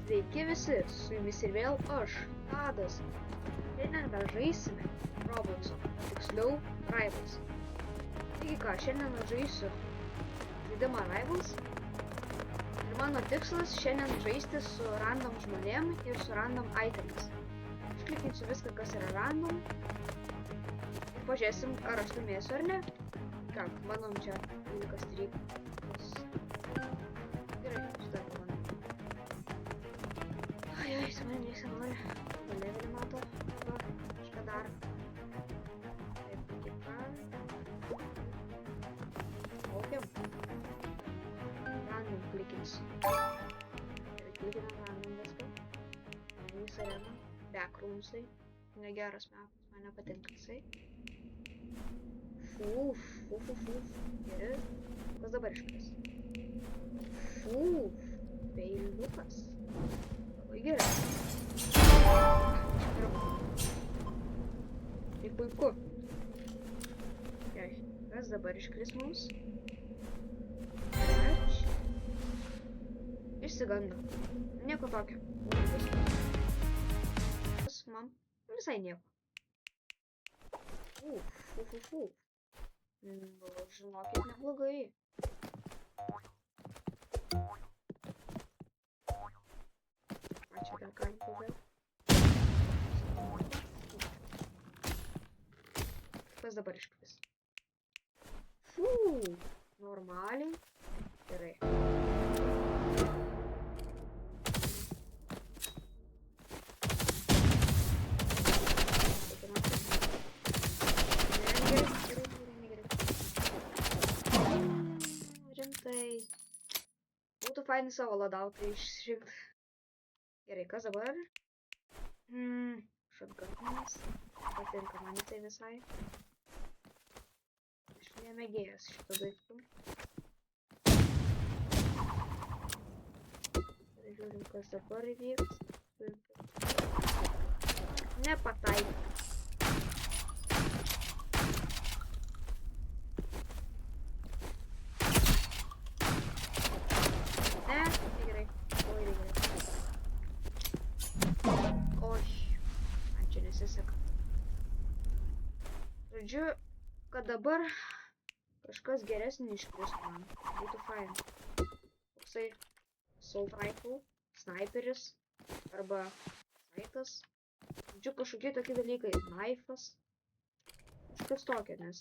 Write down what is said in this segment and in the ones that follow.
Sveiki visi, su jumis ir vėl aš, Tadas. Šiandien mes žaisime Roblox'o, tiksliau Rivals. Taigi ką, šiandien aš žaisiu žaidimą Rivals. Ir mano tikslas šiandien žaisti su random žmonėm ir su random items. Aš klikinsiu viską, kas yra random. Ir pažiūrėsim, ar aš laimėsiu ar ne. Ką, manom čia 12 stryk. Gerai, šitą pabandom. Ai, su manim nieks nenori. Levelį mato. Va, kažką dar. Taip, iki ką. Laukiam. Random klikinsiu. Gerai, klikinam random viską. Vis arena. Backroomsai. Negeras metas, man nepatinka jisai. Fuf. Gerai. Kas dabar iškris? Fuf. Peiliukas. Labai gerai. Tai puiku. Gerai. Kas dabar iškris mums? Ač. Išsigando. Nieko tokio. Kas man? Visai nieko. Uf. Žinokit, neblogai. Čia dar ką buvau. Kas dabar iškris? Normaliai. Gerai. Rimtai. Būtų fainai savo loadoutą išrinkti. Gerai, kas dabar? Shotgunas. Patinka man tai visai. Aš nemėgėjęs šito daiktų. Žiūrim, kas dabar įvyks. Nepataikė. Ne, tai gerai. Oi, gerai. Oi, man čia nesiseka. Žodžiu, kad dabar kažkas geresnį iškris man. Būtų fain. Toksai assault rifle, sniperis arba saitas. Žodžiu, kažkokie tokie dalykai. Knife'as. Kažkas tokio, nes...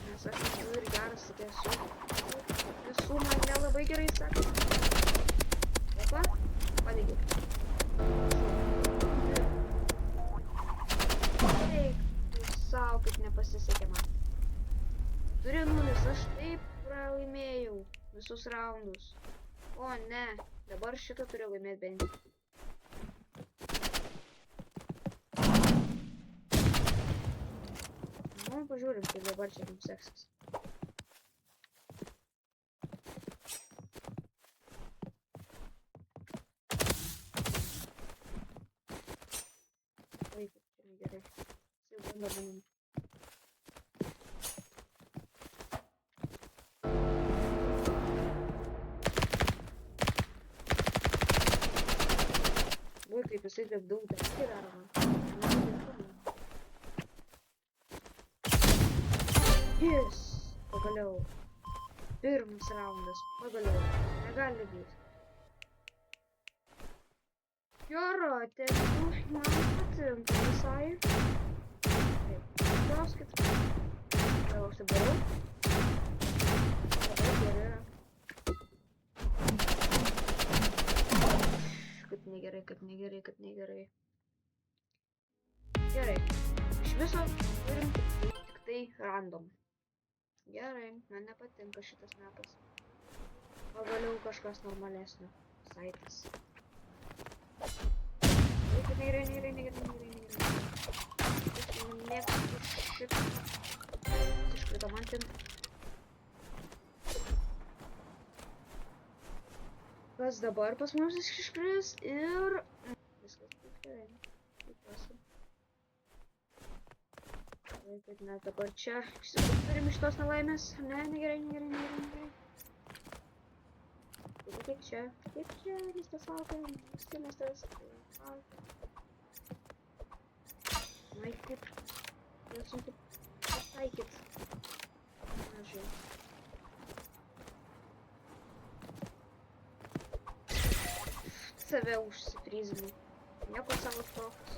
Nes aš esu ir geras, tai esu. Visų man nelabai gerai sako. Opa, padėgiu. Eik, tu savo, kaip nepasisekė man. 3-0, aš taip pralaimėjau visus raundus. O ne, dabar šitą turiu laimėti bent. Nu, pažiūrim, kaip dabar čia mums seksis. Oi, kaip čia negerai. Jau bando manim. Oi, kaip jisai taip daug dalykų daro man. Yes! Pagaliau. Pirmas raundas. Pagaliau. Negali būti. Gerai, tai man patinka visai. Taip, klauskit. Gal aš taip darau? Labai gerai. Kaip negerai. Gerai. Iš viso turim tik tai random. Gerai, man nepatinka šitas metas. Pagaliau kažkas normalesnio. Saitas. Negerai. Mėgstu šitą. Iškrito man ten. Kas dabar pas mus iškris ir... Viskas taip gerai. Tikiuosi. Kad mes dabar čia turim iš tos nelaimės. Ne, negerai. čia? Kaip čia viskas laukia? Visi mes tas... Ai, kaip... Jau sunku pataikyt. Mažai. Save užsiprizinu. Nieko savo toks.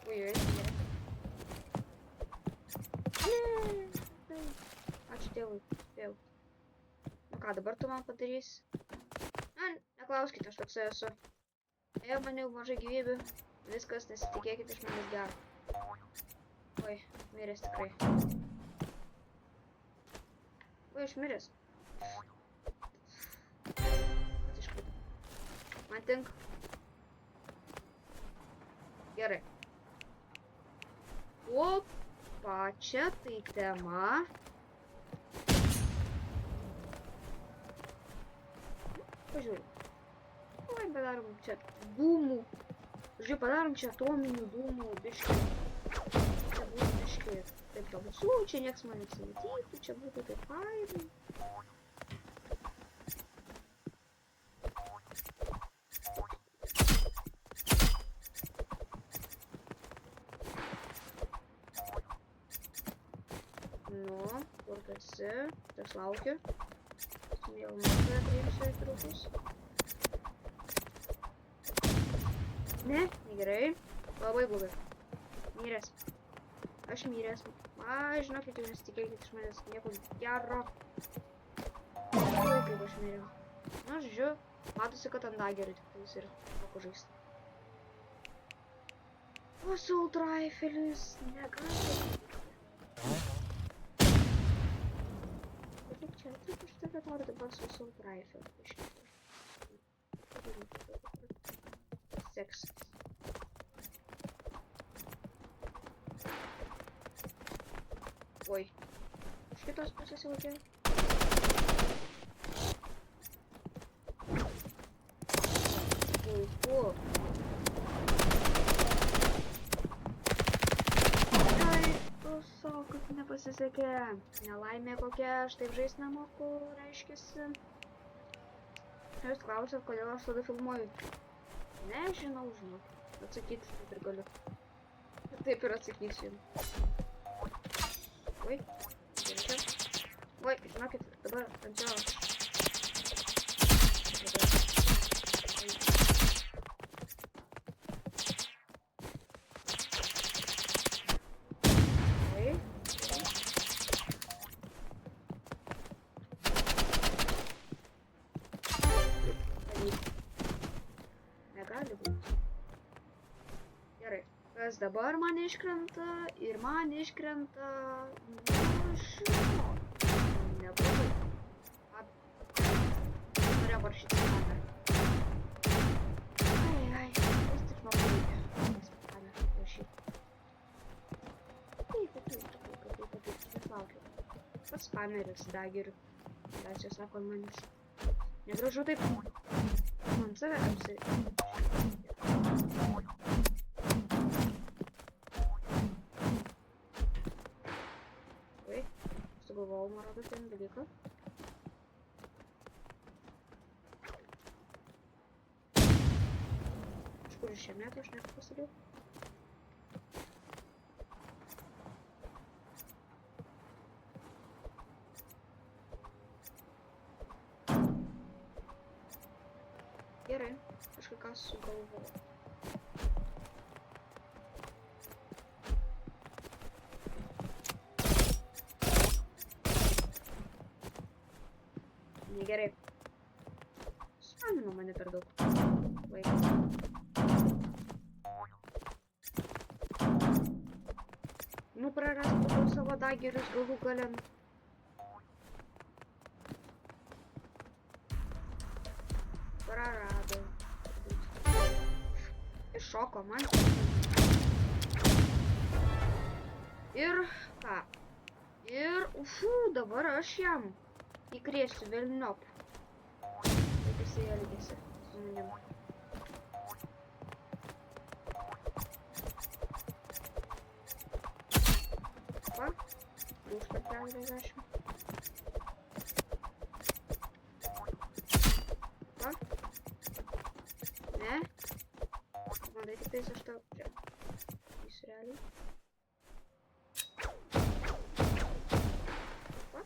Ojoj, ačiū Dievui, vėl. Nu ką, dabar tu man padarysi? Na, neklauskite, aš toksai esu. Ėjo man jau mažai gyvybių. Viskas, nesitikėkite iš manęs gero. Oi, miręs tikrai. Oi, aš miręs. Kas iškrito? Man tinka. Gerai. Opa, čia tai tema. Pažiūrėjau. Oi, padarom čia dūmų. Žiūrėjau, padarom čia atominių dūmų biškį. Čia būtų biškį taip tamsu, čia nieks man nesimatytų, čia būtų taip fainai. Nu, kur tu esi? Aš laukiu. Jau matau, atriepsiu į trukus. Ne, negerai. Labai blogai. Myrės. Aš myrės. Ai, žinokit, jūs nesitikėkit iš manęs nieko gero. Oi, kaip aš myrėjau. Na, žodžiu, matosi, kad ant dagerio tik tais ir moku žaisti. O, Assault Rifle'is negali. Čia, taip aš taip noriu dabar su Assault Rifle. Seks. Oi. Iš kitos pusės jau atėjo. Puiku. Ai, tu savo, kaip nepasisekė. Nelaimė kokia, aš taip žaist nemoku, reiškiasi. Jūs klausėt, kodėl aš tada filmuoju. Nežinau, žinau. Atsakyti taip ir galiu. Taip ir atsakysiu jums. Oi, oi, žinokit, dabar ant jo. Oi. Negali būti. Gerai. Kas dabar man iškrenta ir man iškrenta... Nežinau. Neblogai. Norėjau parašyti kamerą. Ai, vis tik man reikia. Kamerą parašyti. Taip. Aš laukiu. Pats kameris dageriu. Mes jau sako manęs. Negražu taip. Man save apsirinkti. Sugalvojau marodų ten dalyką. Iš kur išėmė, tai aš net pasidėjau. Gerai, aš kai ką sugalvojau. Negerai. Spamino mane per daug. Laiko. Nu prarastų savo dagerius galų galiam. Prarado. Iššoko man. Ir ką? Ir dabar aš jam įkrėsiu velniop. Taip jisai elgėsi su manim. 40. Va? Ne? Man tai tiktais aš tau čia. Jis realiai. Va?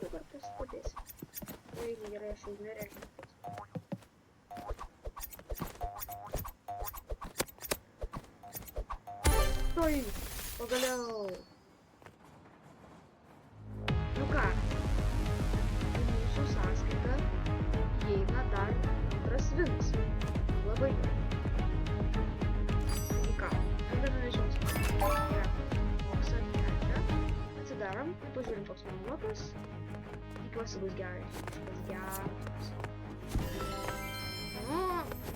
Dabar pastebėsi. Oi, negerai, aš jau nereikia. Oi, pagaliau. Nu ką, į mūsų sąskaitą įeina dar antras vinas. Labai gerai. Taigi ką, nebenuvežiaus. Yra boksą trečią. Atsidarom, pažiūrim koks man blokas. Tikiuosi bus gerai. Kažkas geras. Nu,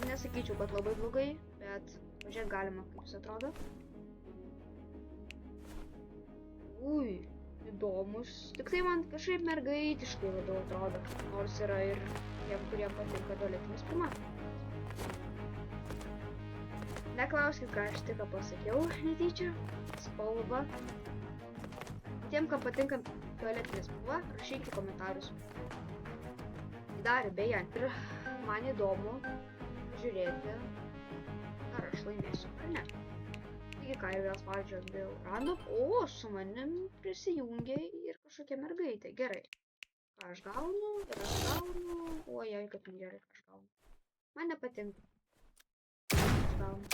nesakyčiau, kad labai blogai, bet pažiūrėt galima, kaip jis atrodo. Ui, įdomus. Tik tai man kažkaip mergaitiškai labiau atrodo. Nors yra ir tiem, kurie patinka violetinis pirma. Neklauskit, ką aš tik pasakiau, netyčia. Spalva. Tiem, kam patinka violetinis spalva, rašykit komentarus. Dar, beje, ir man įdomu žiūrėti, ar aš laimėsiu, ar ne. Taigi ką, jau vėl spaudžiu dėl random. O, su manim prisijungia ir kažkokia mergaitė. Gerai. Ką aš gaunu? Ir aš gaunu. Ojai, kad negerai, ką aš gaunu. Man nepatinka. Aš gaunu.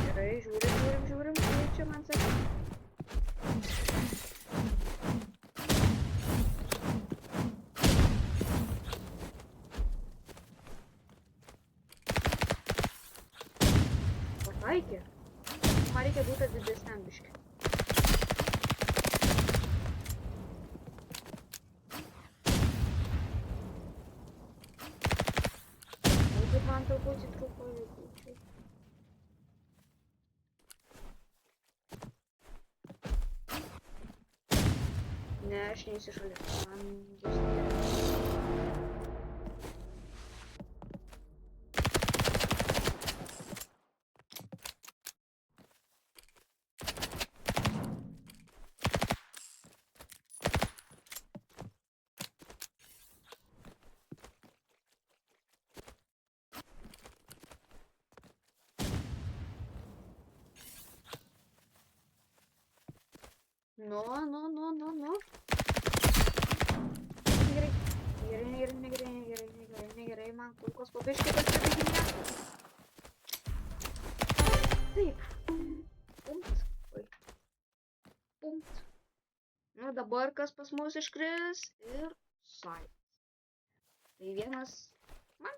Gerai, žiūrim. Kaip čia man sakė? Pataikė. Man reikia būti didesniam biškį. Galbūt man truputį trūko įgūdžių. Ne, aš neįsišaliu. Man jis nėra. Nu. Negerai, man kulkos pabiškai pasibaiginė. Taip. Punkt. Oi. Punkt. Nu, dabar kas pas mus iškris ir sait. Tai vienas, man